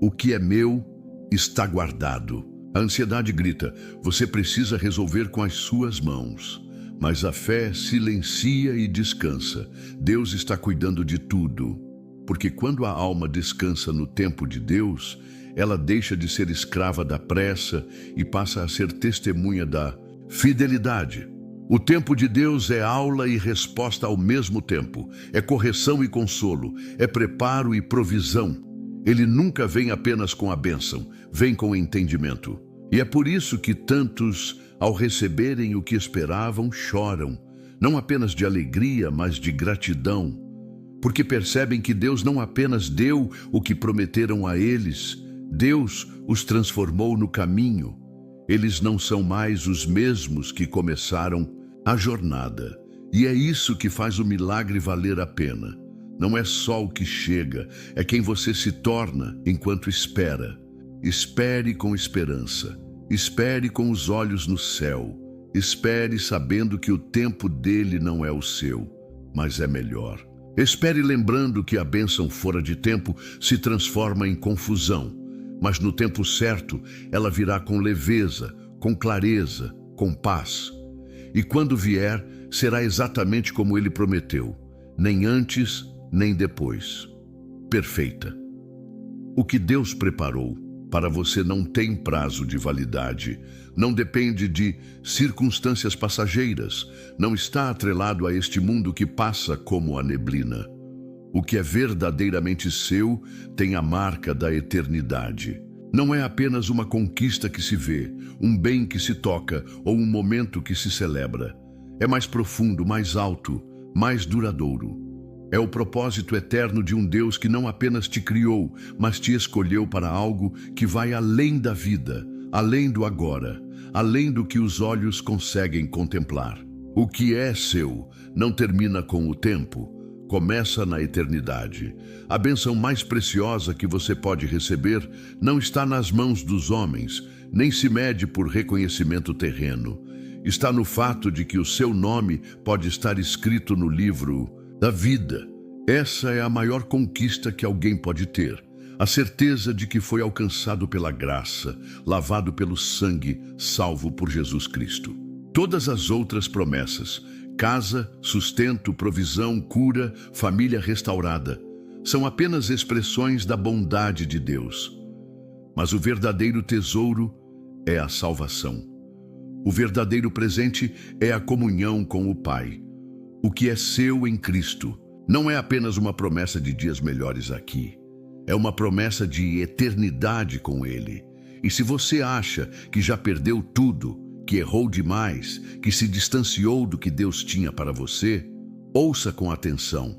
o que é meu está guardado. A ansiedade grita: você precisa resolver com as suas mãos. Mas a fé silencia e descansa. Deus está cuidando de tudo. Porque quando a alma descansa no tempo de Deus, ela deixa de ser escrava da pressa e passa a ser testemunha da fidelidade. O tempo de Deus é aula e resposta ao mesmo tempo. É correção e consolo. É preparo e provisão. Ele nunca vem apenas com a bênção, vem com o entendimento. E é por isso que tantos, ao receberem o que esperavam, choram, não apenas de alegria, mas de gratidão, porque percebem que Deus não apenas deu o que prometeram a eles, Deus os transformou no caminho. Eles não são mais os mesmos que começaram a jornada. E é isso que faz o milagre valer a pena. Não é só o que chega, é quem você se torna enquanto espera. Espere com esperança. Espere com os olhos no céu. Espere sabendo que o tempo dele não é o seu, mas é melhor. Espere lembrando que a bênção fora de tempo se transforma em confusão, mas no tempo certo ela virá com leveza, com clareza, com paz. E quando vier, será exatamente como ele prometeu, nem antes, nem depois. Perfeita. O que Deus preparou para você não tem prazo de validade, não depende de circunstâncias passageiras, não está atrelado a este mundo que passa como a neblina. O que é verdadeiramente seu tem a marca da eternidade. Não é apenas uma conquista que se vê, um bem que se toca ou um momento que se celebra. É mais profundo, mais alto, mais duradouro. É o propósito eterno de um Deus que não apenas te criou, mas te escolheu para algo que vai além da vida, além do agora, além do que os olhos conseguem contemplar. O que é seu não termina com o tempo, começa na eternidade. A bênção mais preciosa que você pode receber não está nas mãos dos homens, nem se mede por reconhecimento terreno. Está no fato de que o seu nome pode estar escrito no livro da vida. Essa é a maior conquista que alguém pode ter. A certeza de que foi alcançado pela graça, lavado pelo sangue, salvo por Jesus Cristo. Todas as outras promessas, Casa, sustento, provisão, cura, família restaurada. São apenas expressões da bondade de Deus. Mas o verdadeiro tesouro é a salvação. O verdadeiro presente é a comunhão com o Pai. O que é seu em Cristo não é apenas uma promessa de dias melhores aqui. É uma promessa de eternidade com Ele. E se você acha que já perdeu tudo, que errou demais, que se distanciou do que Deus tinha para você, ouça com atenção.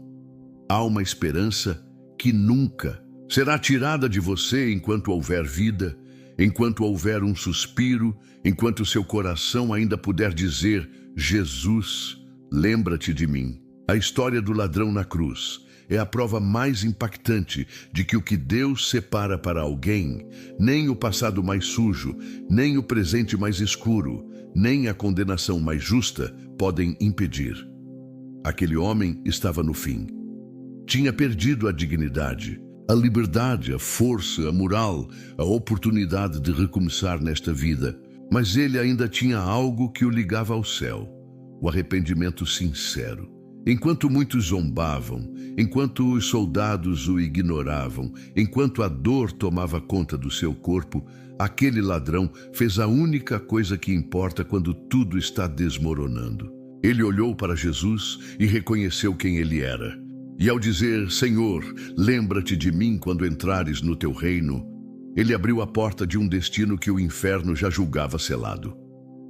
Há uma esperança que nunca será tirada de você enquanto houver vida, enquanto houver um suspiro, enquanto seu coração ainda puder dizer: Jesus, lembra-te de mim. A história do ladrão na cruz é a prova mais impactante de que o que Deus separa para alguém, nem o passado mais sujo, nem o presente mais escuro, nem a condenação mais justa podem impedir. Aquele homem estava no fim. Tinha perdido a dignidade, a liberdade, a força, a moral, a oportunidade de recomeçar nesta vida. Mas ele ainda tinha algo que o ligava ao céu: o arrependimento sincero. Enquanto muitos zombavam, enquanto os soldados o ignoravam, enquanto a dor tomava conta do seu corpo, aquele ladrão fez a única coisa que importa quando tudo está desmoronando. Ele olhou para Jesus e reconheceu quem ele era. E ao dizer: Senhor, lembra-te de mim quando entrares no teu reino, ele abriu a porta de um destino que o inferno já julgava selado.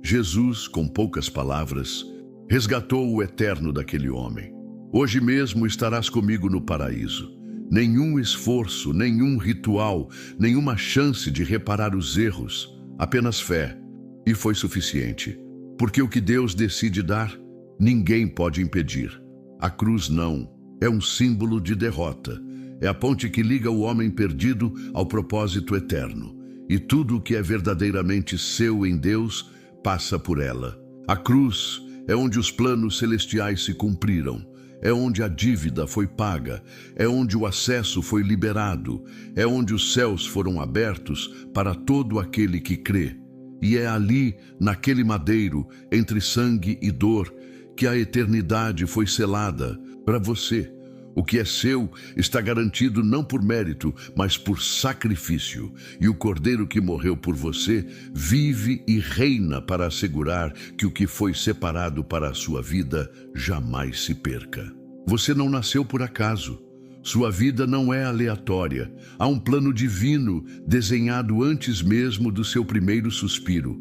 Jesus, com poucas palavras, resgatou o eterno daquele homem. Hoje mesmo estarás comigo no paraíso. Nenhum esforço, nenhum ritual, nenhuma chance de reparar os erros, apenas fé. E foi suficiente, porque o que Deus decide dar, ninguém pode impedir. A cruz não, é um símbolo de derrota. É a ponte que liga o homem perdido ao propósito eterno. E tudo o que é verdadeiramente seu em Deus passa por ela. A cruz é onde os planos celestiais se cumpriram, é onde a dívida foi paga, é onde o acesso foi liberado, é onde os céus foram abertos para todo aquele que crê. E é ali, naquele madeiro, entre sangue e dor, que a eternidade foi selada para você. O que é seu está garantido não por mérito, mas por sacrifício. E o Cordeiro que morreu por você vive e reina para assegurar que o que foi separado para a sua vida jamais se perca. Você não nasceu por acaso. Sua vida não é aleatória. Há um plano divino desenhado antes mesmo do seu primeiro suspiro.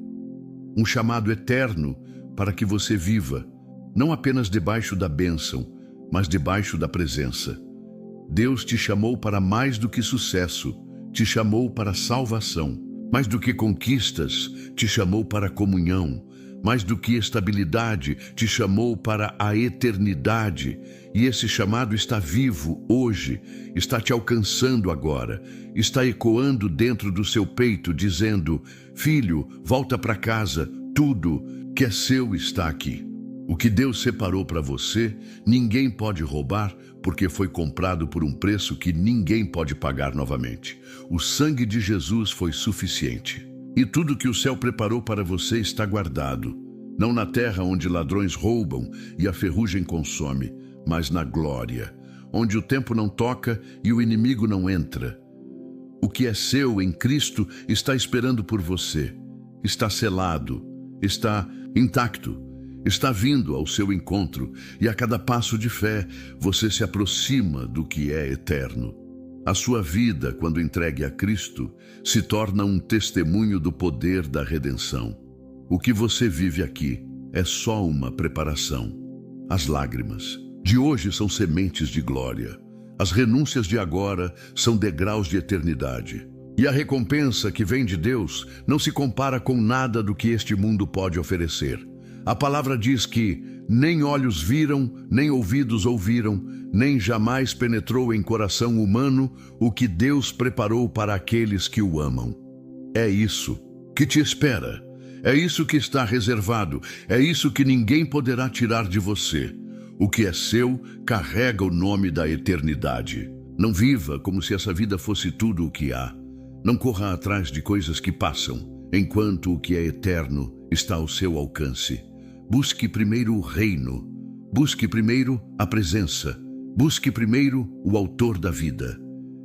Um chamado eterno para que você viva, não apenas debaixo da bênção, mas debaixo da presença. Deus te chamou para mais do que sucesso, te chamou para salvação. Mais do que conquistas, te chamou para comunhão. Mais do que estabilidade, te chamou para a eternidade. E esse chamado está vivo hoje, está te alcançando agora, está ecoando dentro do seu peito, dizendo: filho, volta para casa, tudo que é seu está aqui. O que Deus separou para você, ninguém pode roubar, porque foi comprado por um preço que ninguém pode pagar novamente. O sangue de Jesus foi suficiente. E tudo que o céu preparou para você está guardado, não na terra onde ladrões roubam e a ferrugem consome, mas na glória, onde o tempo não toca e o inimigo não entra. O que é seu em Cristo está esperando por você, está selado, está intacto. Está vindo ao seu encontro, e a cada passo de fé você se aproxima do que é eterno. A sua vida, quando entregue a Cristo, se torna um testemunho do poder da redenção. O que você vive aqui é só uma preparação. As lágrimas de hoje são sementes de glória. As renúncias de agora são degraus de eternidade. E a recompensa que vem de Deus não se compara com nada do que este mundo pode oferecer. A palavra diz que nem olhos viram, nem ouvidos ouviram, nem jamais penetrou em coração humano o que Deus preparou para aqueles que o amam. É isso que te espera, é isso que está reservado, é isso que ninguém poderá tirar de você. O que é seu carrega o nome da eternidade. Não viva como se essa vida fosse tudo o que há. Não corra atrás de coisas que passam, enquanto o que é eterno está ao seu alcance. Busque primeiro o reino, Busque primeiro a presença. Busque primeiro o autor da vida.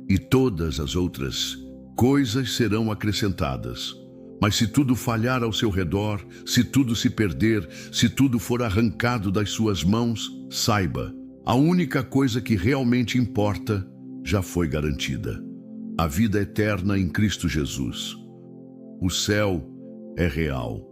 E todas as outras coisas serão acrescentadas. Mas se tudo falhar ao seu redor, se tudo se perder, se tudo for arrancado das suas mãos, saiba, a única coisa que realmente importa já foi garantida. A vida eterna em Cristo Jesus. O céu é real.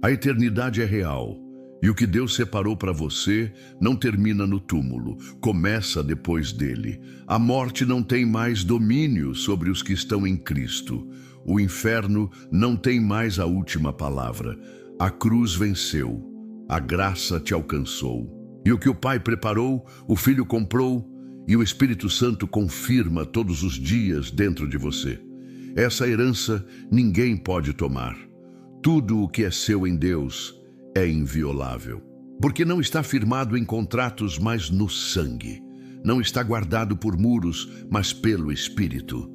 A eternidade é real. E o que Deus separou para você não termina no túmulo, começa depois dele. A morte não tem mais domínio sobre os que estão em Cristo. O inferno não tem mais a última palavra. A cruz venceu. A graça te alcançou. E o que o Pai preparou, o Filho comprou, e o Espírito Santo confirma todos os dias dentro de você. Essa herança ninguém pode tomar. Tudo o que é seu em Deus é inviolável, porque não está firmado em contratos, mas no sangue. Não está guardado por muros, mas pelo Espírito.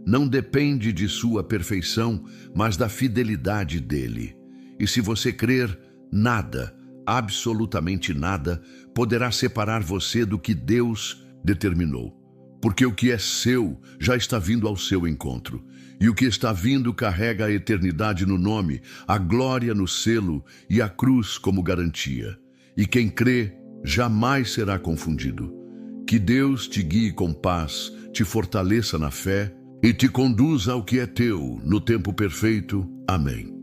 Não depende de sua perfeição, mas da fidelidade dele. E se você crer, nada, absolutamente nada, poderá separar você do que Deus determinou. Porque o que é seu já está vindo ao seu encontro. E o que está vindo carrega a eternidade no nome, a glória no selo e a cruz como garantia. E quem crê jamais será confundido. Que Deus te guie com paz, te fortaleça na fé e te conduza ao que é teu no tempo perfeito. Amém.